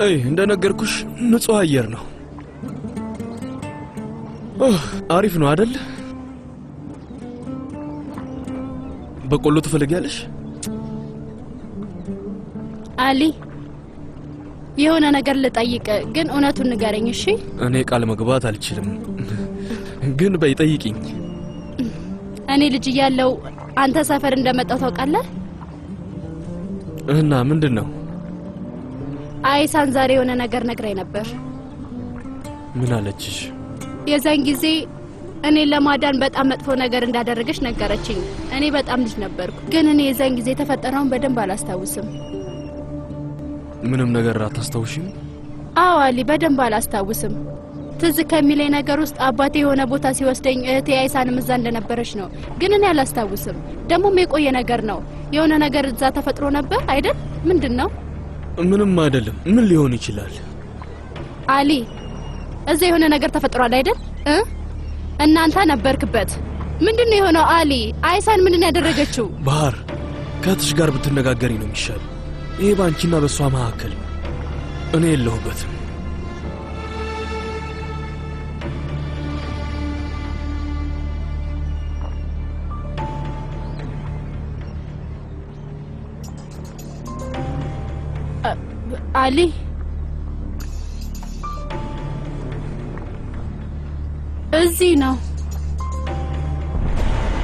አይ እንደነገርኩሽ ንጹህ አየር ነው። አሪፍ ነው አይደል? በቆሎ ትፈልጊያለሽ? አሊ የሆነ ነገር ልጠይቅ ግን እውነቱን ንገረኝ እሺ? እኔ ቃል መግባት አልችልም ግን በይ ጠይቂኝ። እኔ ልጅ እያለው አንተ ሰፈር እንደመጣው ታውቃለህ? እና ምንድነው? አይሳን ዛሬ የሆነ ነገር ነግራኝ ነበር። ምን አለችሽ? የዛን ጊዜ እኔ ለማዳን በጣም መጥፎ ነገር እንዳደረገች ነገረችኝ። እኔ በጣም ልጅ ነበርኩ ግን እኔ የዛን ጊዜ ተፈጠረውን በደንብ አላስታውስም። ምንም ነገር አታስታውሽም? አዎ አሊ በደንብ አላስታውስም። ትዝ ከሚለኝ ነገር ውስጥ አባቴ የሆነ ቦታ ሲወስደኝ እህቴ አይሳንም እዛ እንደነበረች ነው። ግን እኔ አላስታውስም። ደሞም የቆየ ነገር ነው። የሆነ ነገር እዛ ተፈጥሮ ነበር አይደል? ምንድነው? ምንም አይደለም። ምን ሊሆን ይችላል? አሊ እዛ የሆነ ነገር ተፈጥሯል አይደል? እናንተ ነበርክበት። ምንድነው የሆነው? አሊ አይሳን ምንድነው ያደረገችው? ባህር ከትሽ ጋር ብትነጋገሪ ነው የሚሻለው። ይሄ ባንቺና በሷ መካከል እኔ የለሁበትም። አሊ እዚህ ነው።